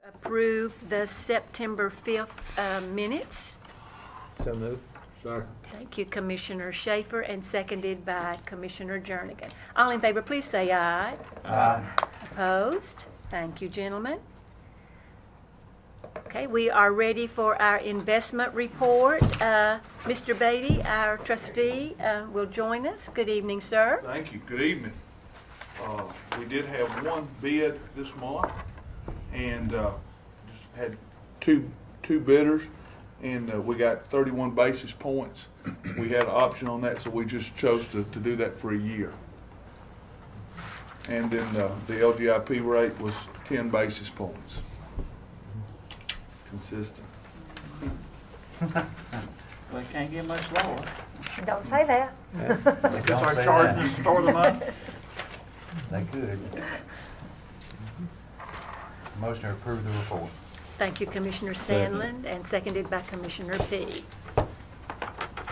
Approve the September 5th minutes. So moved. Second. Thank you, Commissioner Schaefer, and seconded by Commissioner Jernigan. All in favor, please say aye. Aye. Opposed? Thank you, gentlemen. Okay, we are ready for our investment report. Mr. Beatty, our trustee, will join us. Good evening, sir. Thank you. Good evening. We did have one bid this month, and just had two bidders, and we got 31 basis points. We had an option on that, so we just chose to do that for a year. And then the LGIP rate was 10 basis points. Consistent. Well, it can't get much lower. Don't say that. They just start charging us to store them up. They could. Motion to approve the report. Thank you, Commissioner Sandland, and seconded by Commissioner P.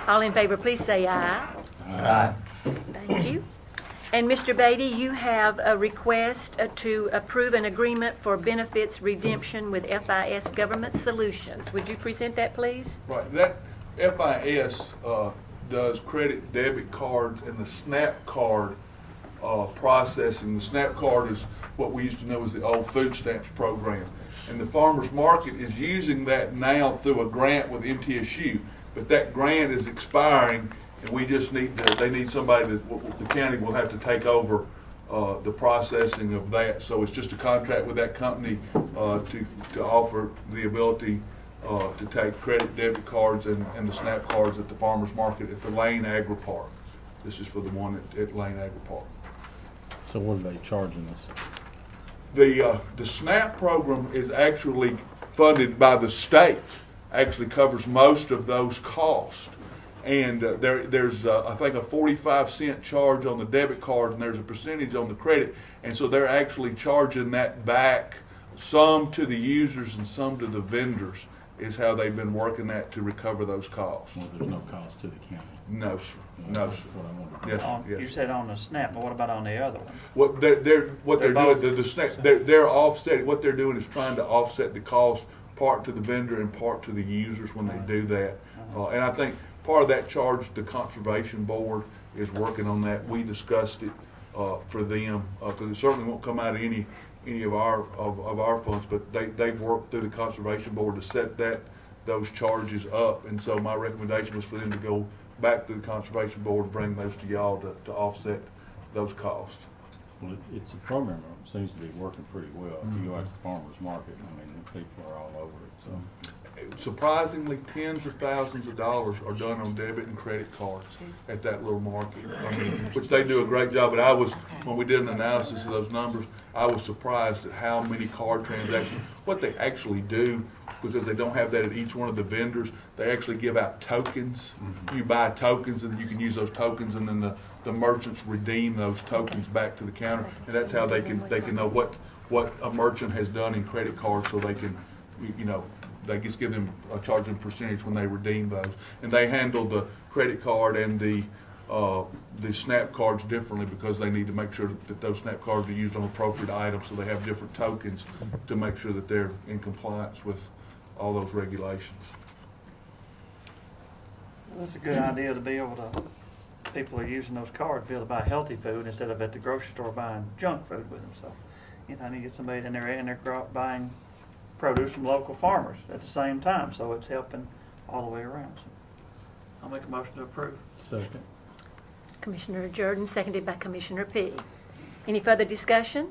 All in favor, please say aye. Aye. Thank you. And Mr. Beatty, you have a request to approve an agreement for benefits redemption with FIS Government Solutions. Would you present that, please? Right, that FIS does credit debit cards and the SNAP card processing. The SNAP card is what we used to know as the old food stamps program. And the farmers market is using that now through a grant with MTSU. But that grant is expiring, and we just need they need somebody that the county will have to take over the processing of that. So it's just a contract with that company to offer the ability to take credit debit cards and the SNAP cards at the farmers market at the Lane Agri Park. This is for the one at Lane Agri Park. So what are they charging us? The SNAP program is actually funded by the state. Actually covers most of those costs. And there's I think a 45-cent charge on the debit card, and there's a percentage on the credit. And so they're actually charging that back, some to the users and some to the vendors, is how they've been working that to recover those costs. Well, there's no cost to the county. No, sir. No, sir. That's what I wanted to Yes, know. yes. You said on the SNAP, but what about on the other one? What they're They're doing, both- the SNAP, they're offsetting. What they're doing is trying to offset the cost, part to the vendor and part to the users when they do that. And I think part of that charge, the Conservation Board is working on that. We discussed it for them because it certainly won't come out of any of our funds, but they've worked through the Conservation Board to set those charges up. And so my recommendation was for them to go back to the Conservation Board and bring those to y'all to offset those costs. Well, it's a program that seems to be working pretty well. If you go out to the farmer's market, I mean, people are all over it, so. Surprisingly, tens of thousands of dollars are done on debit and credit cards at that little market, which they do a great job. But when we did an analysis of those numbers, I was surprised at how many card transactions, what they actually do, because they don't have that at each one of the vendors. They actually give out tokens. You buy tokens, and you can use those tokens, and then the merchants redeem those tokens back to the counter, and that's how they can know what a merchant has done in credit cards, so they can, they just give them a charging percentage when they redeem those. And they handle the credit card and the SNAP cards differently because they need to make sure that those SNAP cards are used on appropriate items, so they have different tokens to make sure that they're in compliance with all those regulations. That's a good idea to be able to, people are using those cards to be able to buy healthy food instead of at the grocery store buying junk food with them. So, you need to get somebody in there and they're buying produce from local farmers at the same time. So it's helping all the way around. So I'll make a motion to approve. Second. Commissioner Jordan, seconded by Commissioner P. Any further discussion?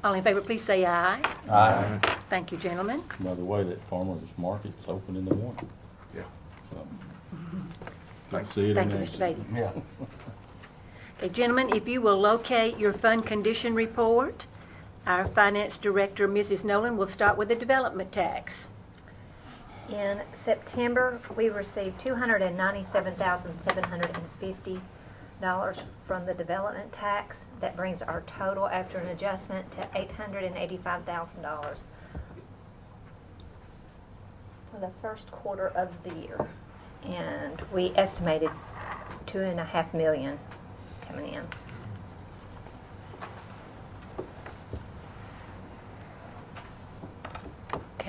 All in favor, please say aye. Aye. Thank you, gentlemen. By the way, that farmer's market's open in the morning. Yeah. So, Thanks. see it Thank in you, action. Mr. Beatty. Yeah. Okay, gentlemen, if you will locate your fund condition report, our Finance Director, Mrs. Nolan, will start with the development tax. In September, we received $297,750 from the development tax. That brings our total after an adjustment to $885,000 for the first quarter of the year. And we estimated $2.5 million coming in.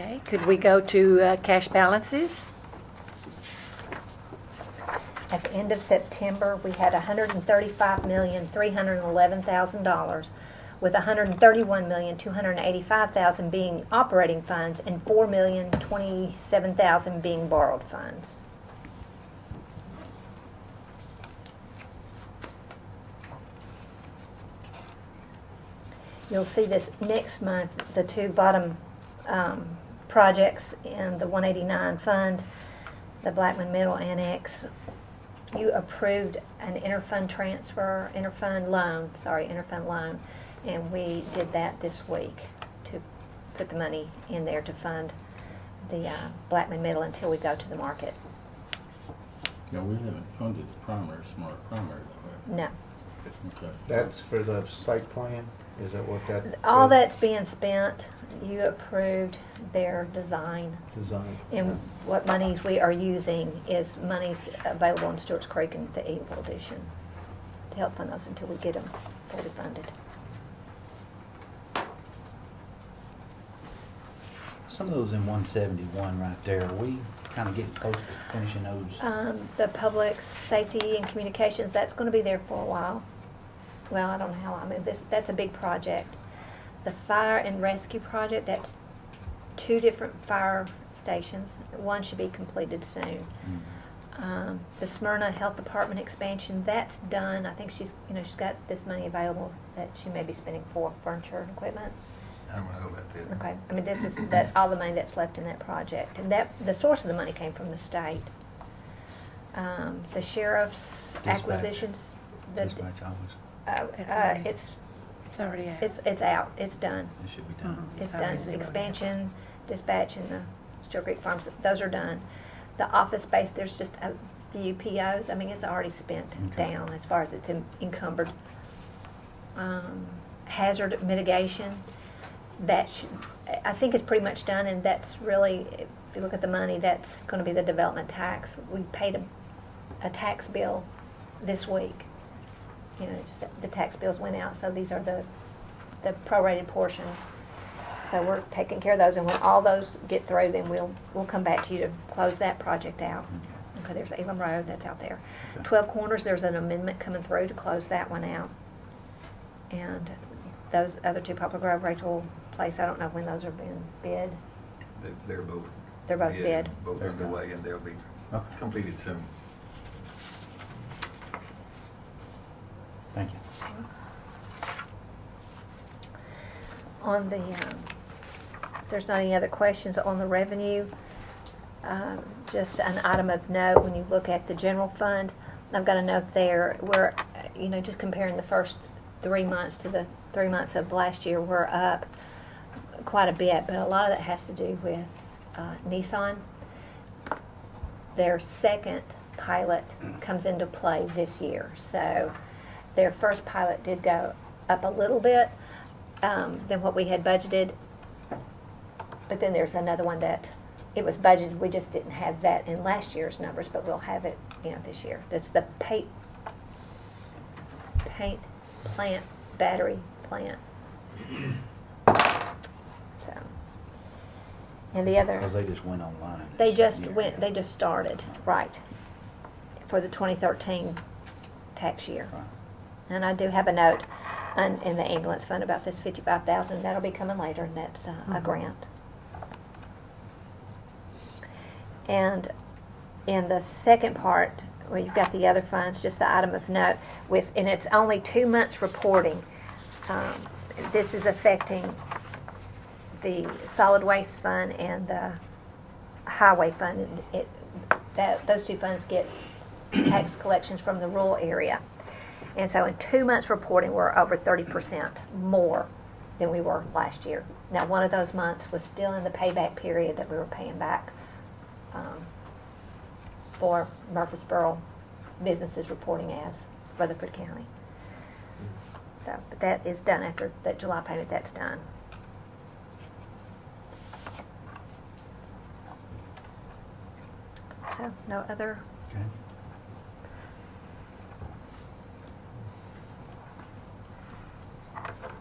Okay, could we go to cash balances? At the end of September, we had $135,311,000, with $131,285,000 being operating funds and $4,027,000 being borrowed funds. You'll see this next month, the two bottom projects in the 189 fund, the Blackman Middle Annex. You approved an interfund loan, and we did that this week to put the money in there to fund the Blackman Middle until we go to the market. No, we haven't funded the smart primary though, No. have we? Okay. That's for the site plan? Is that what that? All is? that's being spent, you approved their design. Design. And what monies we are using is monies available in Stewart's Creek and the Eagle Edition to help fund those until we get them fully funded. Some of those in 171 right there, are we kind of getting close to finishing those? The public safety and communications, that's going to be there for a while. Well, I don't know how long. I mean, that's a big project. The fire and rescue project, that's 2 different fire stations. One should be completed soon. The Smyrna Health Department expansion, that's done. I think she's got this money available that she may be spending for furniture and equipment. I don't know about that. Okay, I mean, this is all the money that's left in that project, and the source of the money came from the state. The sheriff's Dispatch. acquisitions, Dispatch office, It's already out. it's out, it's done, it should be done. it's Sorry, done. zero. Expansion, dispatch, and the Steel Creek Farms, those are done. The office space, there's just a few POs. I mean, it's already spent Okay. down as far as it's encumbered. Hazard mitigation, I think it's pretty much done, and that's really, if you look at the money, that's going to be the development tax. We paid a tax bill this week. Just the tax bills went out, so these are the prorated portion. So we're taking care of those, and when all those get through, then we'll come back to you to close that project out. Okay, there's Elam Road, that's out there. Okay. 12 Corners, there's an amendment coming through to close that one out. And those other 2, Poplar Grove, Rachel Place, I don't know when those are being bid. They're both. They're both bid. Both underway, and they'll be Okay. completed soon. Thank you. On the, if there's not any other questions on the revenue, just an item of note, when you look at the general fund, I've got a note there, we're, just comparing the first 3 months to the 3 months of last year, we're up quite a bit, but a lot of that has to do with Nissan. Their second pilot comes into play this year, so their first pilot did go up a little bit than what we had budgeted, but then there's another one that it was budgeted, we just didn't have that in last year's numbers, but we'll have it this year. That's the paint plant, battery plant. So, and the other, Because they just went online. they just Yeah. they just started, right, for the 2013 tax year. Right. And I do have a note in the ambulance fund about this 55,000. That'll be coming later, and that's a grant. And in the second part, where you've got the other funds, just the item of note, and it's only 2 months reporting. This is affecting the solid waste fund and the highway fund. Those 2 funds get tax collections from the rural area. And so in 2 months reporting, we're over 30% more than we were last year. Now, one of those months was still in the payback period that we were paying back for Murfreesboro businesses reporting as Rutherford County. So, but that is done after that July payment, that's done. So, no other. Okay.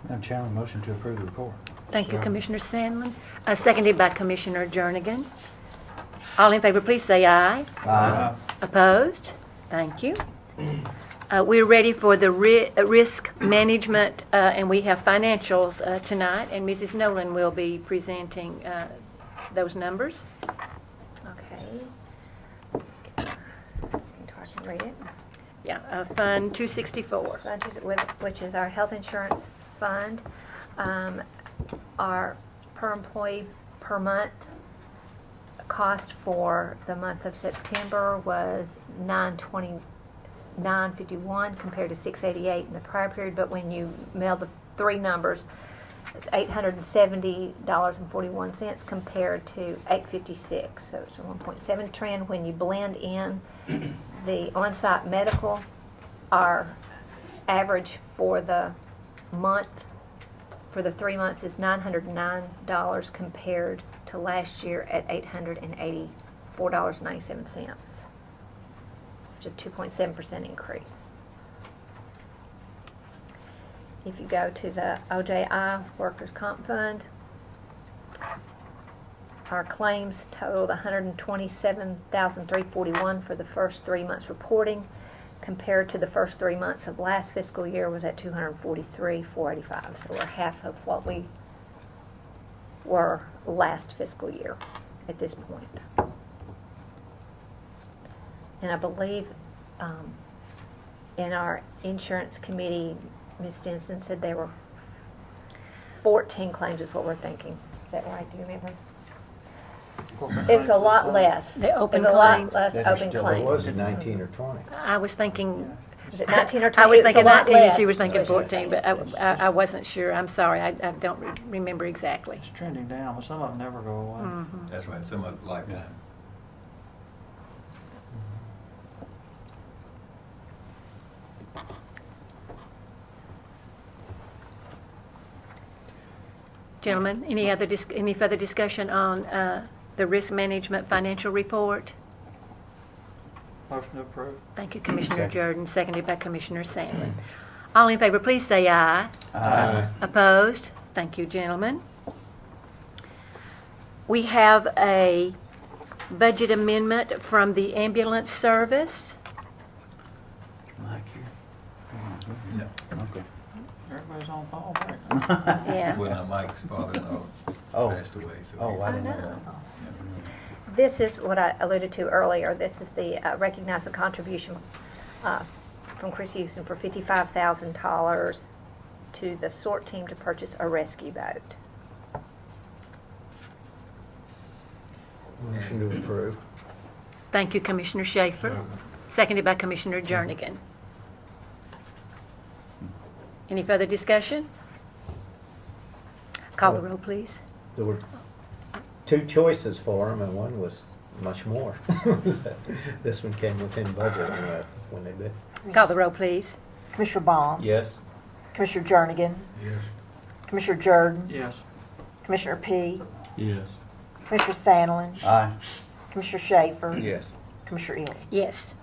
Madam Chairman, motion to approve the report. Thank you, Commissioner Sandlin. Seconded by Commissioner Jernigan. All in favor, please say aye. Aye. Opposed? Thank you. We're ready for the risk management, and we have financials tonight, and Mrs. Nolan will be presenting those numbers. Okay. I can read it. Yeah, Fund 264. Which is our health insurance fund. Our per employee per month cost for the month of September was $929.51 compared to $688 in the prior period, but when you meld the three numbers, it's $870.41 compared to $856, so it's a 1.7 trend. When you blend in the on-site medical, our average for the month, for the 3 months, is $909 compared to last year at $884.97, which is a 2.7% increase. If you go to the OJI Workers' Comp Fund, our claims totaled $127,341 for the first 3 months reporting, compared to the first 3 months of last fiscal year was at $243,485. So we're half of what we were last fiscal year at this point. And I believe in our insurance committee, Ms. Stinson said there were 14 claims is what we're thinking. Is that right? Do you remember? It's a lot less. The open There's a lot claims. less That are open still- Or claims. was it 19 or 20? I was thinking, Is it 19 or 20? I was It's a thinking lot 19, and less, she was is thinking what she was 14, saying. but I wasn't sure. I'm sorry, I don't remember exactly. It's trending down, but some of them never go away. Mhm. That's right, some of lifetime. Gentlemen, any further discussion on the risk management financial report? Motion to approve. Thank you, Commissioner Second. Jordan, seconded by Commissioner Sandlin. All in favor, please say aye. Aye. Opposed? Thank you, gentlemen. We have a budget amendment from the ambulance service. Mike here. No, Okay. Everybody's on Paul break. Yeah. well, not Mike's father-in-law Oh. passed away, so. Oh, I didn't know Oh, no. that. This is what I alluded to earlier. This is the recognize the contribution from Chris Houston for $55,000 to the SORT team to purchase a rescue boat. Motion to approve. Thank you, Commissioner Schaefer, seconded by Commissioner Jernigan. Any further discussion? Call the roll, please. There were two choices for them, and one was much more. So this one came within budget when they bid. Call the roll, please. Commissioner Baum. Yes. Commissioner Jernigan. Yes. Commissioner Jordan. Yes. Commissioner P. Yes. Commissioner Sandlin. Aye. Commissioner Schaefer. Yes. Commissioner Ely. Yes.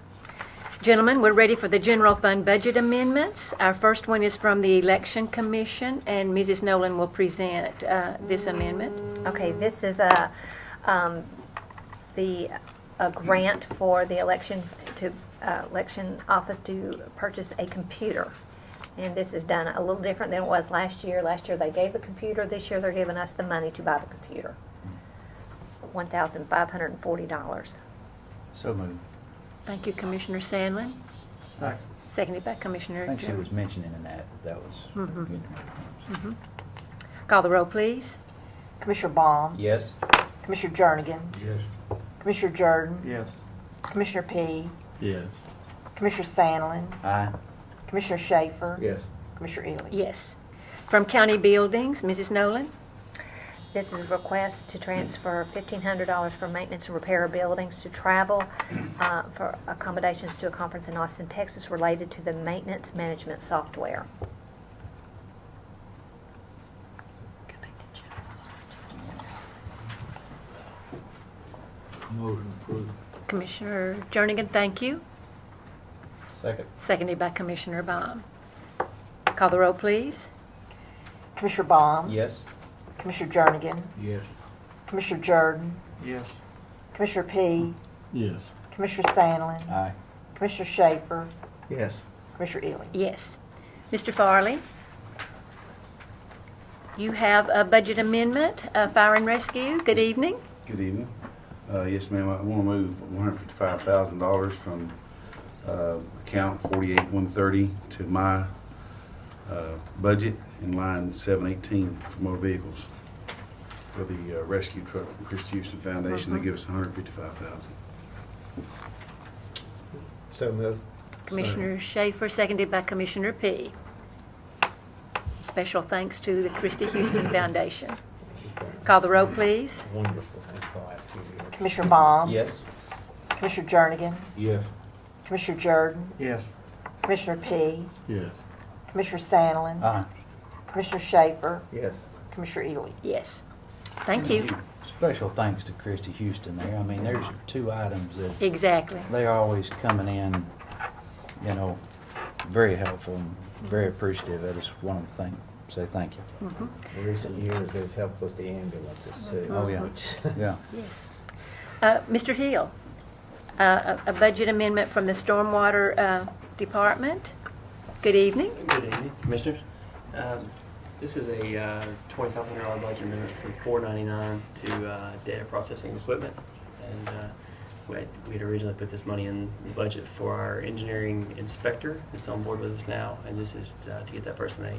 Gentlemen, we're ready for the general fund budget amendments. Our first one is from the Election Commission, and Mrs. Nolan will present this amendment. Okay, this is a grant for the election office to purchase a computer. And this is done a little different than it was last year. Last year they gave the computer. This year they're giving us the money to buy the computer. $1,540. So moved. Thank you, Commissioner Sandlin, Second. seconded by Commissioner I think she Jernigan. was mentioning in that was Mhm. good. Call the roll, please. Commissioner Baum. Yes. Commissioner Jernigan. Yes. Commissioner Jordan. Yes. Commissioner P. Yes. Commissioner Sandlin. Aye. Commissioner Schaefer. Yes. Commissioner Ely. Yes. From County Buildings, Mrs. Nolan. This is a request to transfer $1,500 for maintenance and repair of buildings to travel for accommodations to a conference in Austin, Texas related to the maintenance management software. Motion approved. Commissioner Jernigan, thank you. Second. Seconded by Commissioner Baum. Call the roll, please. Commissioner Baum. Yes. Commissioner Jernigan, Yes. Commissioner Jordan, Yes. Commissioner P, Yes. Commissioner Sandlin, Aye. Commissioner Schaefer, Yes. Commissioner Ely. Yes. Mr. Farley? You have a budget amendment, fire and rescue. Good evening. Good evening. Yes, ma'am, I want to move $155,000 from account 48130 to my budget in line 718 for motor vehicles for the rescue truck from Christy Houston Foundation. They give us $155,000. So moved. Commissioner Schaefer, seconded by Commissioner P. Special thanks to the Christy Houston Foundation. Call the roll, please. Wonderful. That's all I have to do. Commissioner Baum, Yes. Commissioner Jernigan, Yes. Commissioner Jordan, Yes. Commissioner P, Yes. Commissioner Sandlin, Aye. Commissioner Schaefer, Yes. Commissioner Ely. Yes. Thank you. Special thanks to Christy Houston there. I mean, there's two items that Exactly. they're always coming in, you know, very helpful and very appreciative. I just want to say thank you. In recent years, they've helped with the ambulances too. Oh, yeah. which- Yeah. Yes. Mr. Hill, a budget amendment from the Stormwater Department. Good evening. Good evening, Commissioners. This is a $25,000 budget amendment from $499 to data processing equipment. And we had originally put this money in the budget for our engineering inspector that's on board with us now. And this is to get that person a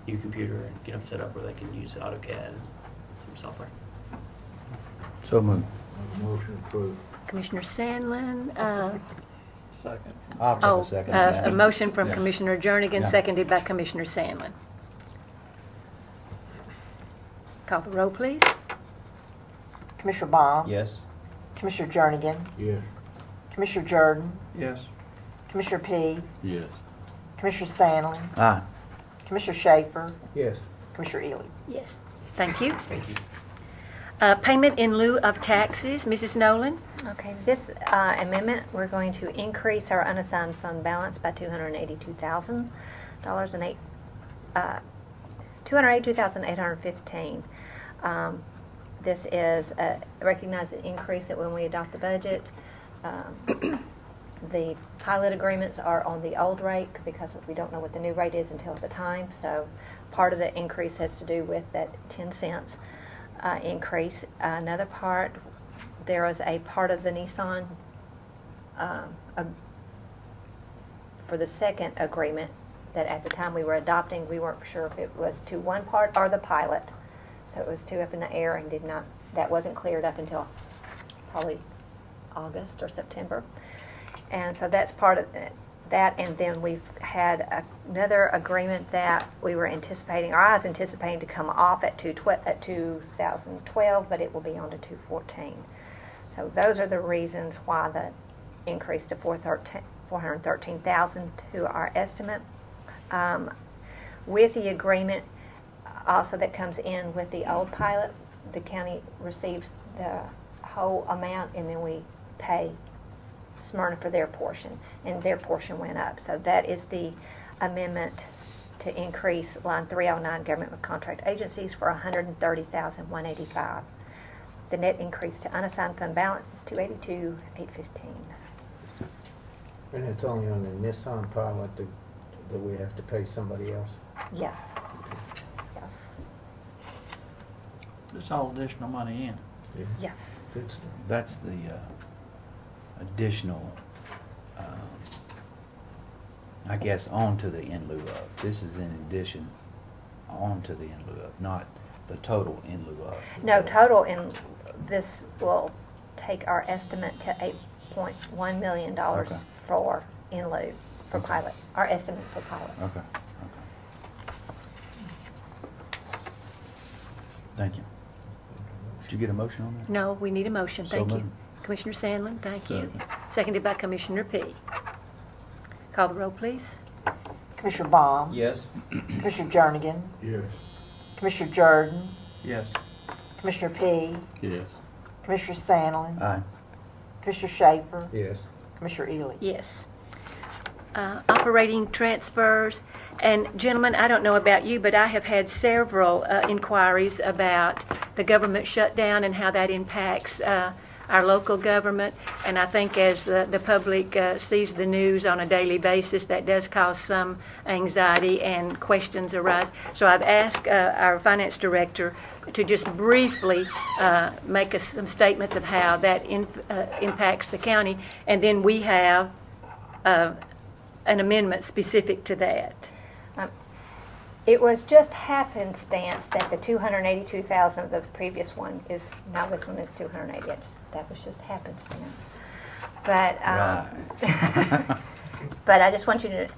new computer and get them set up where they can use AutoCAD and some software. So moved. Motion approved. Commissioner Sandlin. Second. I'll take a second on that. A motion from Yeah. Commissioner Jernigan, Yeah. seconded by Commissioner Sandlin. Call the roll, please. Commissioner Baum, Yes. Commissioner Jernigan, Yes. Commissioner Jordan, Yes. Commissioner P, Yes. Commissioner Sandlin, Aye. Commissioner Schaefer, Yes. Commissioner Ely. Yes. Thank you. Thank you. Payment in lieu of taxes. Mrs. Nolan? Okay, this amendment, we're going to increase our unassigned fund balance by $282,000 and $282,815. This is a recognized increase that when we adopt the budget, the pilot agreements are on the old rate because we don't know what the new rate is until the time. So part of the increase has to do with that 10 cents increase. Another part, there was a part of the Nissan for the second agreement that at the time we were adopting, we weren't sure if it was to one part or the pilot. So it was two up in the air and that wasn't cleared up until probably August or September. And so that's part of that. And then we've had another agreement that we were anticipating, or I was anticipating to come off at 2012, but it will be on to 2014. So those are the reasons why the increase to $413,000 to our estimate. With the agreement also that comes in with the old pilot, the county receives the whole amount and then we pay Smyrna for their portion, and their portion went up. So that is the amendment to increase line 309 government with contract agencies for $130,185. The net increase to unassigned fund balance is $282,815. And it's only on the Nissan pilot that we have to pay somebody else? Yes. Yes. It's all additional money in. Yeah. Yes. Good stuff. That's the additional, I guess, onto the in lieu of. This is in addition onto the in lieu of, not the total in lieu of. No, total in this will take our estimate to $8.1 million Okay. for in lieu for Okay. pilot. Our estimate for pilots. Okay. Thank you. Did you get a motion on that? No, we need a motion. So Thank you. moved. Commissioner Sandlin, thank you. Second. Seconded by Commissioner P. Call the roll, please. Commissioner Baum, Yes. Commissioner Jernigan, Yes. Commissioner Jordan, Yes. Commissioner P, Yes. Commissioner Sandlin, Aye. Commissioner Schaefer, Yes. Commissioner Ely. Yes. Operating transfers. And gentlemen, I don't know about you, but I have had several inquiries about the government shutdown and how that impacts our local government. And I think as the public sees the news on a daily basis, that does cause some anxiety and questions arise. So I've asked our finance director to just briefly make us some statements of how that impacts the county, and then we have an amendment specific to that. It was just happenstance that the 282,000 of the previous one is, now this one is 280. That was just happenstance. But, but I just want you to,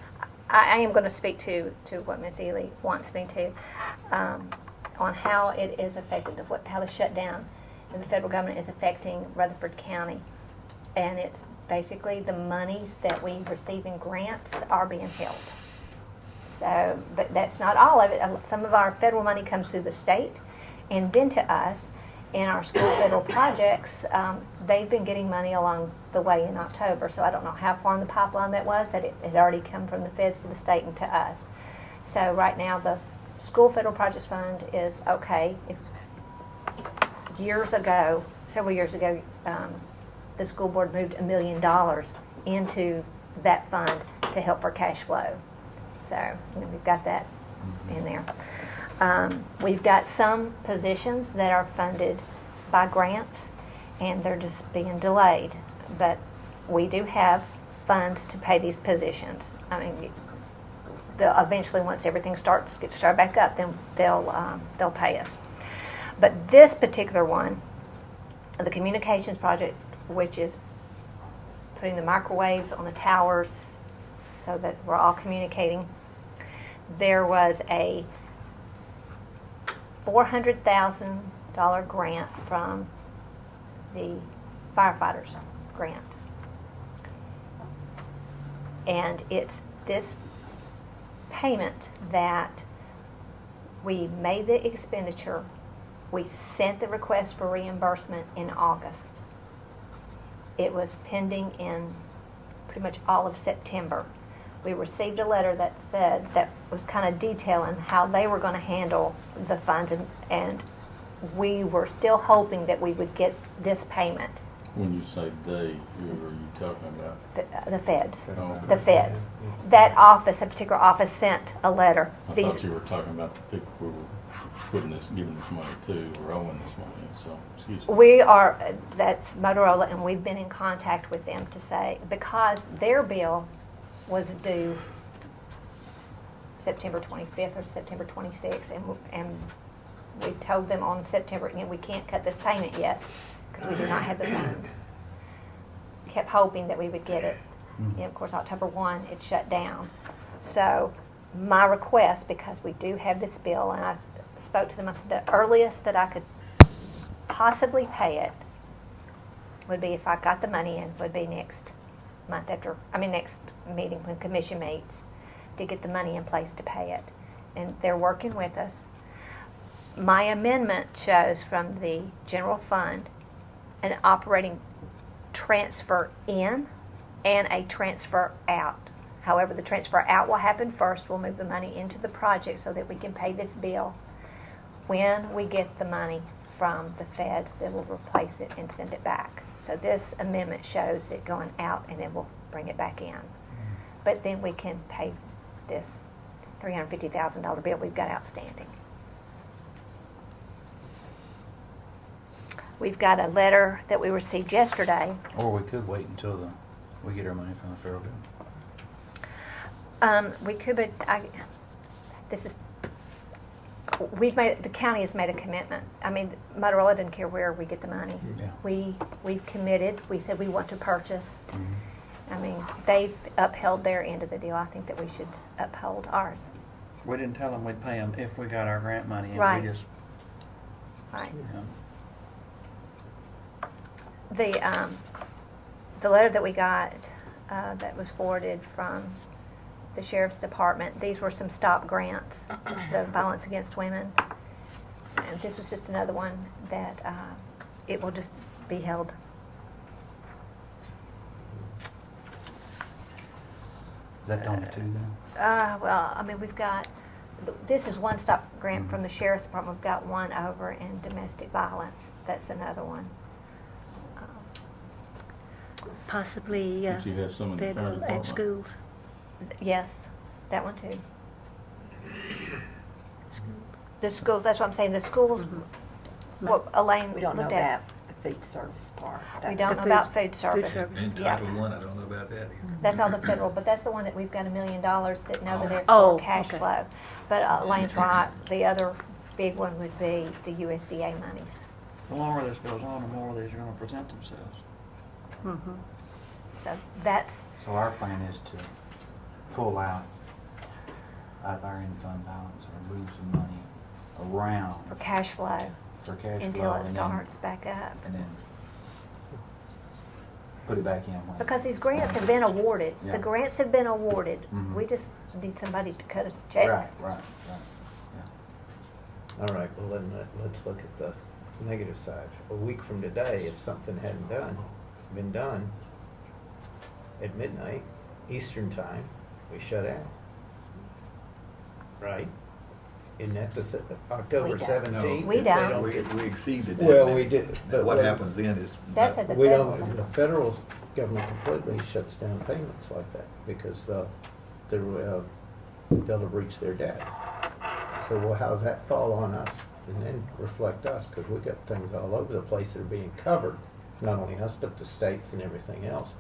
I am going to speak to what Ms. Ely wants me to, on how it is affected, how the shutdown in the federal government is affecting Rutherford County. And it's basically the monies that we receive in grants are being held. So, but that's not all of it. Some of our federal money comes through the state and then to us. In our school federal projects, they've been getting money along the way in October. So I don't know how far in the pipeline that was, that it had already come from the feds to the state and to us. So right now the school federal projects fund is okay. If years ago, several years ago, the school board moved $1 million into that fund to help for cash flow. So, you know, we've got that in there. We've got some positions that are funded by grants, and they're just being delayed. But we do have funds to pay these positions. I mean, eventually, once everything gets started back up, then they'll pay us. But this particular one, the communications project, which is putting the microwaves on the towers so that we're all communicating, there was a $400,000 grant from the firefighters grant. And it's this payment that we made the expenditure, we sent the request for reimbursement in August. It was pending in pretty much all of September. We received a letter that said, that was kind of detailing how they were going to handle the funds, and we were still hoping that we would get this payment. When you say they, who are you talking about? The feds. Oh, okay. The feds. That office, that particular office, sent a letter. I thought you were talking about the people who were giving this money to, or owing this money, so, excuse me. We are, that's Motorola, and we've been in contact with them to say, because their bill was due September 25th or September 26th, and we told them on September, you know, we can't cut this payment yet because we do not have the funds. Kept hoping that we would get it. And of course, October 1, it shut down. So my request, because we do have this bill, and I spoke to them, I said the earliest that I could possibly pay it would be, if I got the money in, would be next meeting when commission meets, to get the money in place to pay it. And they're working with us. My amendment shows from the general fund an operating transfer in and a transfer out. However, the transfer out will happen first. We'll move the money into the project so that we can pay this bill. When we get the money from the feds, they will replace it and send it back. So this amendment shows it going out, and then we'll bring it back in. But then we can pay this $350,000 bill we've got outstanding. We've got a letter that we received yesterday. Or we could wait until we get our money from the federal government. We could, but the county has made a commitment. I mean, Motorola didn't care where we get the money. Yeah. We've committed. We said we want to purchase. I mean, they've upheld their end of the deal. I think that we should uphold ours. We didn't tell them we'd pay them if we got our grant money, and Right. we just, Right. you know, The letter that we got that was forwarded from the Sheriff's Department, these were some stop grants, the Violence Against Women. And this was just another one that it will just be held. Is that the only two then? Well, I mean, we've got, this is one stop grant from the Sheriff's Department. We've got one over in domestic violence. That's another one. Possibly But you have some in the fire federal at department. schools. Yes, that one too. The schools, that's what I'm saying, the schools, what Elaine We don't know looked at. about the food service part. We don't The know food- about food service. And Yeah. Title I don't know about that either. That's all the federal, but that's the one that we've got $1 million sitting over there Oh, for cash okay. flow. But Elaine's right, the other big one would be the USDA monies. The longer this goes on, the more these are gonna present themselves. Mhm. So that's, So our plan is to pull out of our in-fund balance or move some money around for cash flow for cash flow. until it and then- starts back up. And then put it back in when. Because these grants have been awarded, Yeah. the grants have been awarded. Mhm. We just need somebody to cut us a check. Right. Yeah. All right, well then, let's look at the negative side. A week from today, if something hadn't been done, at midnight, Eastern time, we shut out. Right? Isn't that October We don't. 17th? We If they don't. We exceeded that. Well, we did, but What what- happens then is. That's at the We federal. don't, the federal government completely shuts down payments like that because they'll have reached their debt. So well, how's that fall on us and then reflect us? Because we got things all over the place that are being covered, not only us, but the states and everything else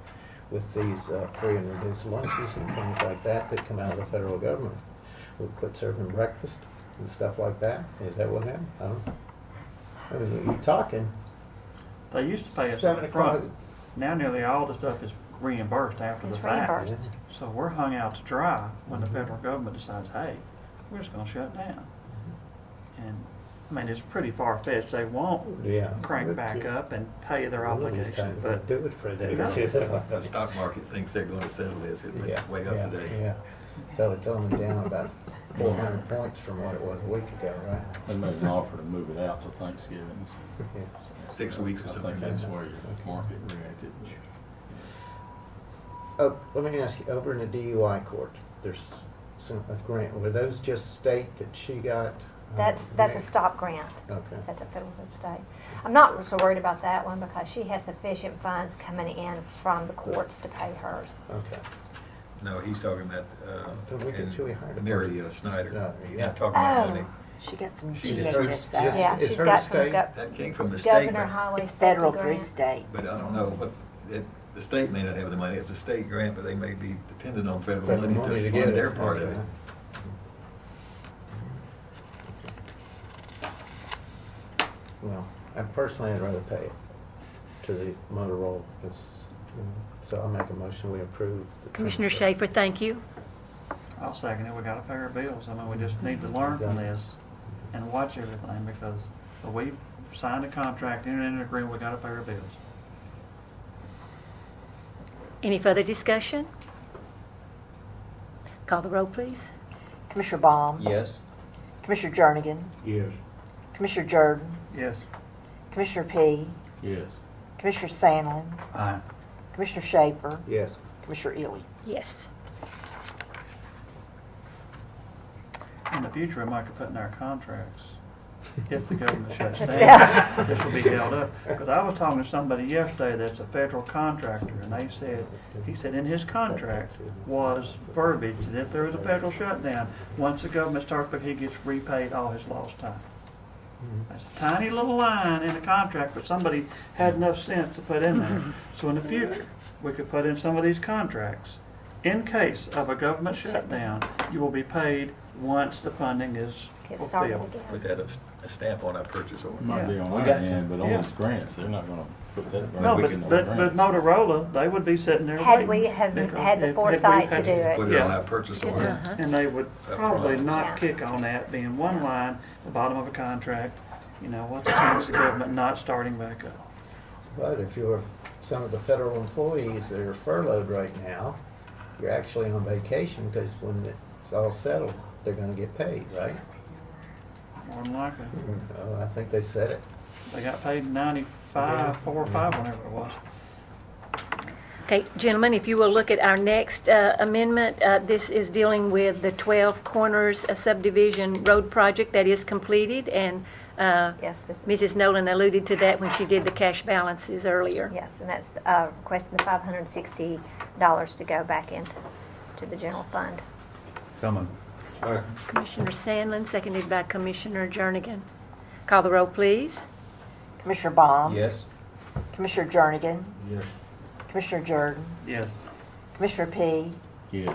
with these free and reduced lunches and things like that that come out of the federal government. We quit serving breakfast and stuff like that. Is that what happened? I don't know. I mean, you're talking They used to pay us 7 up front. o'clock. Now nearly all the stuff is reimbursed after the It's fact. reimbursed. So we're hung out to dry when the federal government decides, hey, we're just gonna shut down. And, I mean, it's pretty far-fetched. They won't Yeah. crank back up and pay their One of these obligations, times but we'll do it for a day or Yeah. two. The stock market thinks they're gonna settle this. It Yeah, went way yeah, up today. Yeah, so it's only down about 400 points from what it was a week ago, right? They made an offer to move it out till Thanksgiving. So Yeah. 6 weeks or I something. think that's where your market reacted. Oh, let me ask you, over in the DUI court, there's a grant, were those just state that she got? That's a stop grant. Okay. That's a federal and state. I'm not so worried about that one because she has sufficient funds coming in from the courts to pay hers. Okay. No, he's talking about, Then we could- should we hire the Mary person? Snyder. No, yeah. Not talking about money. She got some She Is just- her- GHS just- Yeah, is she's her got state? some That came from the state, Governor but, Highway It's Safety federal through grant. state. but I don't know what, the state may not have the money. It's a state grant, but they may be dependent on federal money to get fund their it. part of it. Okay. Well, I personally, I'd rather pay it to the Motorola, so I'll make a motion, we approve. the Commissioner transfer. Schaefer, thank you. I'll second it. We gotta pay our bills. I mean, we just need to learn from this and watch everything because we signed a contract, entered into an agreement, we gotta pay our bills. Any further discussion? Call the roll, please. Commissioner Baum? Yes. Commissioner Jernigan? Yes. Commissioner Jordan? Yes. Commissioner P? Yes. Commissioner Sandlin? Aye. Commissioner Schaefer? Yes. Commissioner Ely? Yes. In the future, we might could put in our contracts, if the government shuts Yeah. down, this will be held up. Because I was talking to somebody yesterday that's a federal contractor, and they said, he said in his contract was verbiage that if there was a federal shutdown, once the government starts, he gets repaid all his lost time. That's a tiny little line in the contract, but somebody had enough sense to put in there. So in the future, we could put in some of these contracts. In case of a government shutdown, you will be paid once the funding is Get started fulfilled. again. Put that a stamp on our purchase order. It might be on We our got some. end, but on Yeah. these grants, they're not gonna put that. No, we verbiage in can- those but grants. Motorola, they would be sitting there Had we waiting. have Because had the if we foresight to had- do it. Put it on Yeah. our purchase order. Uh-huh. And they would probably front. not Yeah. kick on that being one line, the bottom of a contract, you know, what's the chance of the government not starting back up? But if you're some of the federal employees that are furloughed right now, you're actually on vacation because when it's all settled, they're gonna get paid, right? More than likely. I think they said it. They got paid 95, 4 or 5, whatever it was. Okay, gentlemen, if you will look at our next amendment, this is dealing with the 12 Corners subdivision road project that is completed, and Yes, this is, Mrs. Nolan alluded to that when she did the cash balances earlier. yes, and that's requesting the $560 to go back into the general fund. So moved. Commissioner Sandlin, seconded by Commissioner Jernigan. Call the roll, please. Commissioner Baum? Yes. Commissioner Jernigan? Yes. Commissioner Jordan? Yes. Commissioner P? Yes.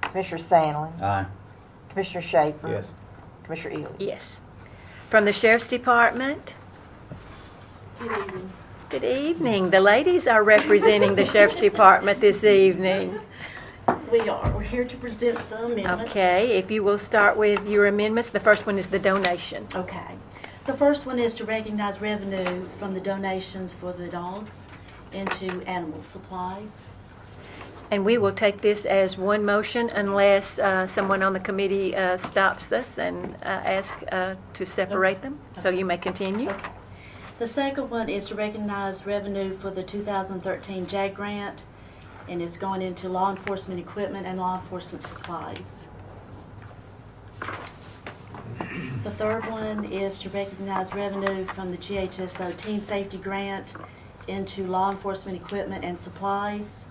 Commissioner Sandlin? Aye. Commissioner Schaefer? Yes. Commissioner Ely? Yes. From the Sheriff's Department. Good evening. Good evening. The ladies are representing the Sheriff's Department this evening. We are. We're here to present the amendments. Okay, if you will start with your amendments. The first one is the donation. Okay. The first one is to recognize revenue from the donations for the dogs into animal supplies. And we will take this as one motion unless someone on the committee stops us and asks to separate them. So you may continue. Okay. The second one is to recognize revenue for the 2013 JAG grant, and it's going into law enforcement equipment and law enforcement supplies. The third one is to recognize revenue from the GHSO Teen Safety Grant into law enforcement equipment and supplies.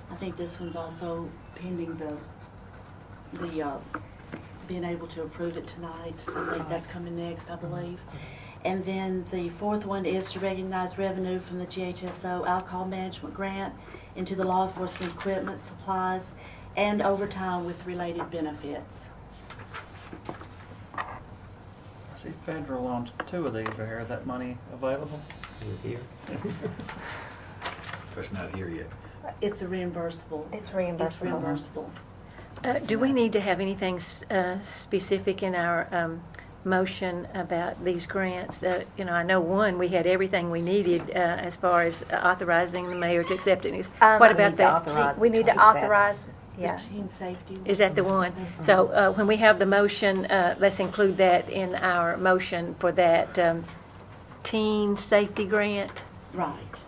I think this one's also pending the being able to approve it tonight. I think that's coming next, I believe. And then the fourth one is to recognize revenue from the GHSO Alcohol Management Grant into the law enforcement equipment, supplies, and overtime with related benefits. I see federal on two of these right here. Is that money available? You're here. That's not here yet. It's a reimbursable. It's reimbursable. It's reimbursable. Do we need to have anything specific in our motion about these grants? I know one, we had everything we needed as far as authorizing the mayor to accept it. What about that? We need to authorize, yeah. The teen safety. Is that the one? So when we have the motion, let's include that in our motion for that teen safety grant. Right.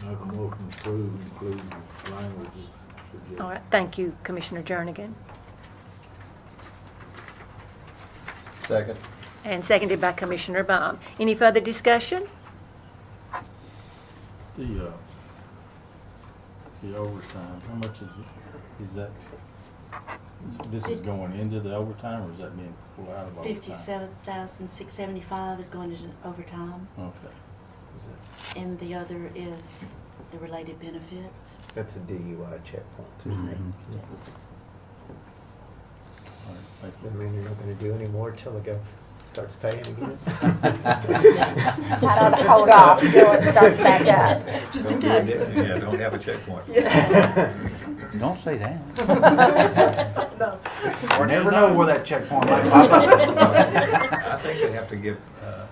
Make a motion to approve, including language. All right, thank you, Commissioner Jernigan. Second. And seconded by Commissioner Baum. Any further discussion? The overtime, how much is that? This is going into the overtime, or is that being pulled out of overtime? $57,675 is going into overtime, Okay. and the other is the related benefits. That's a DUI checkpoint too. Yes. All right, thank you. That mean you're not gonna do any more till it starts paying again? I don't hold off until it starts back up. Just in Don't case. Yeah, don't have a checkpoint. Don't say that. No. You never know where that checkpoint might pop up. I think they have to give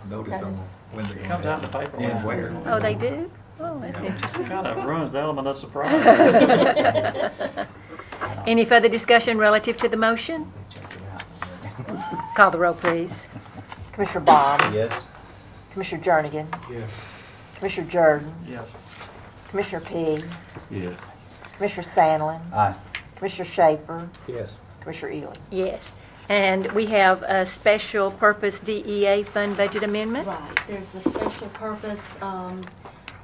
notice on when they're It going comes out in the paper. and where. Oh, they do? Oh, that's interesting. Kind of ruins the element of surprise. Any further discussion relative to the motion? Call the roll, please. Commissioner Baum? Yes. Commissioner Jernigan? Yes. Commissioner Jordan? Yes. Commissioner P? Yes. Commissioner Sandlin? Aye. Commissioner Schaefer? Yes. Commissioner Ely? Yes. And we have a special purpose DEA fund budget amendment. Right, there's a special purpose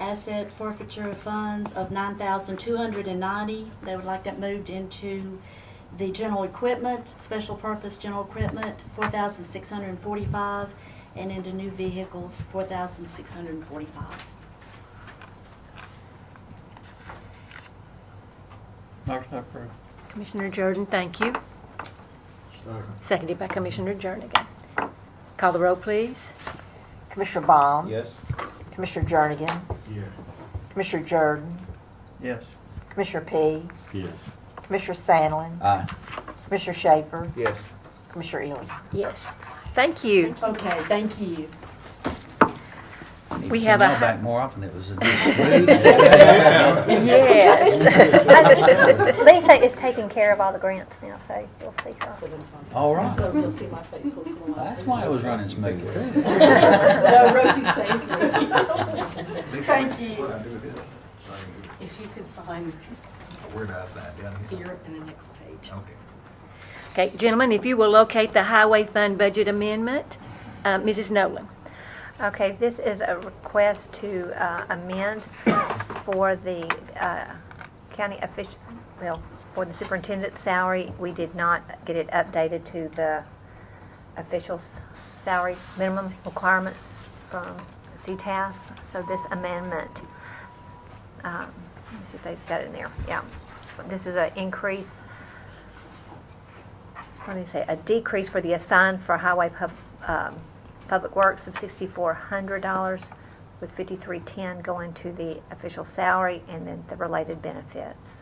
asset forfeiture funds of $9,290. They would like that moved into the general equipment, special purpose general equipment, $4,645, and into new vehicles, $4,645. Motion approved. Commissioner Jordan, thank you. Seconded by Commissioner Jernigan. Call the roll, please. Commissioner Baum? Yes. Commissioner Jernigan? Yes. Commissioner Jordan? Yes. Commissioner P? Yes. Commissioner Sandlin? Aye. Commissioner Schaefer? Yes. Commissioner Ely? Yes. Thank you. Okay, thank you. Need We to have send a- y'all back more often. It was a good smooth. Yes. Lisa is taking care of all the grants now, so you'll see her. So that's fine. All right. So you'll see my face once in a while. That's why it was running smooth. No, Rosie saved me. Thank you. What I do with this? If you could sign Where do I sign? Down here? here in the next page. Okay. Okay, gentlemen, if you will locate the highway fund budget amendment, Mrs. Nolan. Okay, this is a request to amend for the county official, well, for the superintendent's salary. We did not get it updated to the official's salary minimum requirements from CTAS. So this amendment, let me see if they've got it in there. Yeah, this is an increase. What do you say? A decrease for the assigned for highway public works of $6,400, with $5,310 going to the official salary and then the related benefits.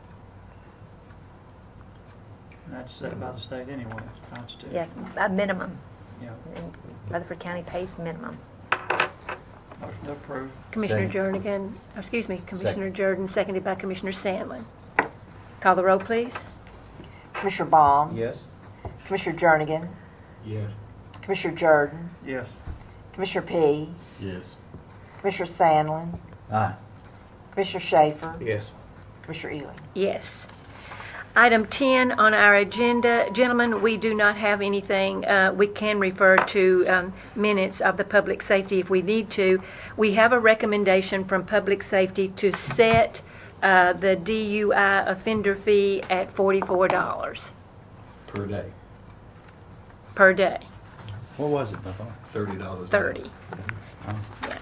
And that's set by the state anyway, Constitution. Yes, a minimum. Yeah. And Rutherford County pays minimum. Motion to approve. Commissioner Jernigan, Commissioner Jordan, seconded by Commissioner Sandlin. Call the roll, please. Commissioner Baum? Yes. Commissioner Jernigan? Yes. Commissioner Jordan? Yes. Commissioner P? Yes. Commissioner Sandlin? Aye. Commissioner Schaefer? Yes. Commissioner Ely? Yes. Item 10 on our agenda, gentlemen, we do not have anything. We can refer to minutes of the public safety if we need to. We have a recommendation from public safety to set the DUI offender fee at $44 Per day. per day. What was it before? $30. 30. Yeah.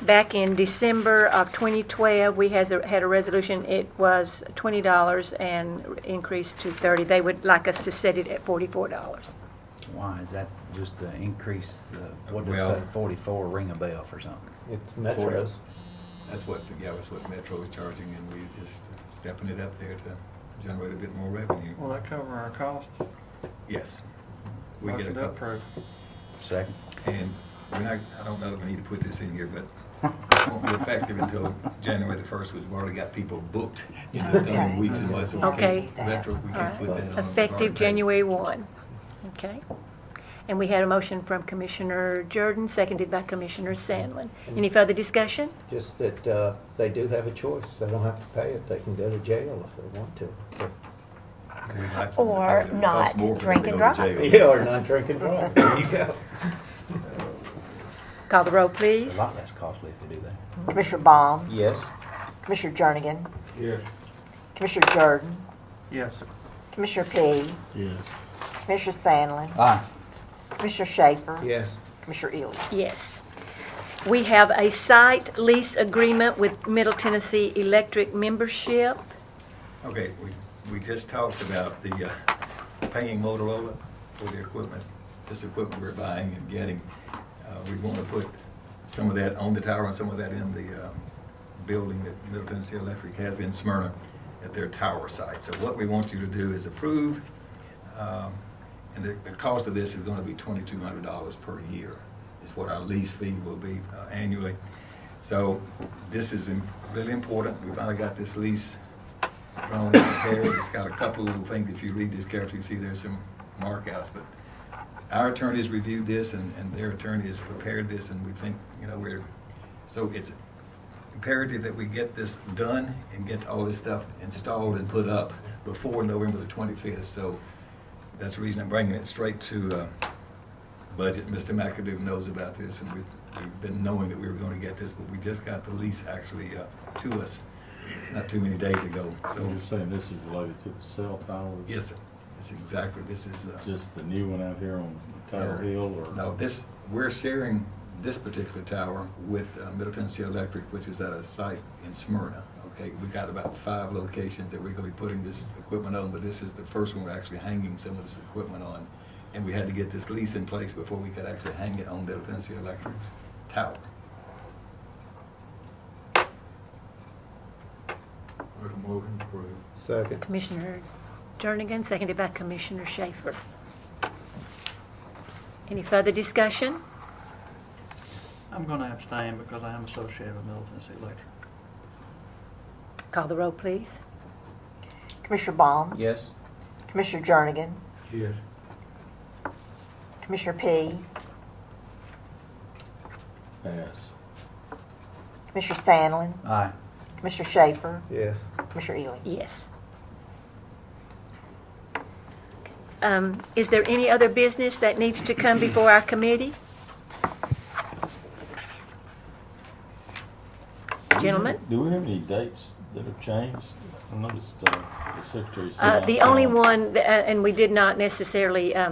Back in December of 2012, we had a resolution. It was $20 and increased to 30. They would like us to set it at $44. Why? Is that just to increase, what does Well- that 44 ring a bell for something? It's Metros. That's what Metro is charging, and we're just stepping it up there to generate a bit more revenue. Will that cover our costs? Yes. We get a Motion to couple. approve. Second. And I don't know if we need to put this in here, but it won't be effective until January the 1st, because we've already got people booked, in weeks and months. So we Okay. can't- Metro, we All can't right. put that on. Effective our pay. January 1. Okay. And we had a motion from Commissioner Jordan, seconded by Commissioner Sandlin. Any further discussion? Just that they do have a choice. They don't have to pay it. They can go to jail if they want to. So, We'd like to Or pay them. It costs not more for drink them and to go to drive. jail. yeah, or not drink and drive. There you go. Call the roll, It's please. a lot less costly if they do that. Commissioner Baum? Yes. Commissioner Jernigan? Yes. Commissioner Jordan? Yes. Commissioner P? Yes. Commissioner Sandlin? Aye. Commissioner Schaefer? Yes. Commissioner Ely? Yes. We have a site lease agreement with Middle Tennessee Electric membership. Okay, we just talked about the paying Motorola for the equipment, this equipment we're buying and getting. We want to put some of that on the tower and some of that in the building that Middle Tennessee Electric has in Smyrna at their tower site. So what we want you to do is approve, and the cost of this is going to be $2,200 per year, is what our lease fee will be annually. So this is really important. We finally got this lease drawn and prepared. It's got a couple of little things. If you read this carefully, you see there's some markouts, but our attorney has reviewed this, and their attorney has prepared this, and we think, so it's imperative that we get this done and get all this stuff installed and put up before November the 25th. So that's the reason I'm bringing it straight to budget. Mr. McAdoo knows about this, and we've been knowing that we were going to get this, but we just got the lease actually to us not too many days ago. So you're saying this is related to the cell towers? Yes, sir. It's exactly. This is Just the new one out here on Tower Hill, or? No, we're sharing this particular tower with Middle Tennessee Electric, which is at a site in Smyrna. Okay, we got about 5 locations that we're going to be putting this equipment on, but this is the first one we're actually hanging some of this equipment on, and we had to get this lease in place before we could actually hang it on Middle Tennessee Electric's tower. Second. Commissioner Jernigan, seconded by Commissioner Schaefer. Any further discussion? I'm going to abstain because I am associated with Middle Tennessee Electric. Call the roll, please. Commissioner Baum, Yes. Commissioner Jernigan, Yes. Commissioner P, Yes. Commissioner Sandlin, Aye. Commissioner Schaefer, Yes. Commissioner Ely. Yes. Is there any other business that needs to come before our committee? Gentlemen? Do we have any dates that have changed? I noticed the Secretary said. The only one, and we did not necessarily, I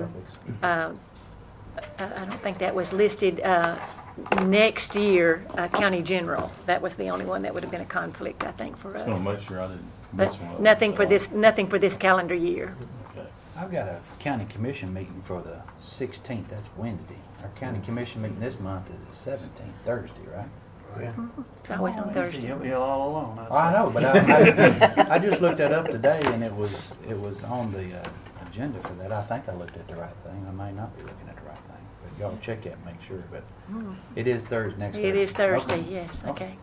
don't think that was listed, next year, County General. That was the only one that would have been a conflict, I think, for Just want to us. make sure I didn't miss But one. nothing for this, nothing for this calendar year. Okay. I've got a county commission meeting for the 16th, that's Wednesday. Our county commission meeting this month is the 17th, Thursday, right? Yeah. It's always on Thursday. You'll be all alone. I'd I say. know, but I just looked that up today and it was on the agenda for that. I think I looked at the right thing. I may not be looking at the right thing, but y'all check that and make sure, but it is Thursday, next Thursday. It is Thursday, Okay. yes, okay.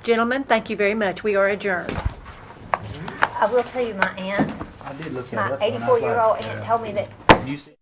Gentlemen, thank you very much. We are adjourned. I will tell you, my aunt, I did look that my up. when I was like, 84-year-old aunt told me that You see-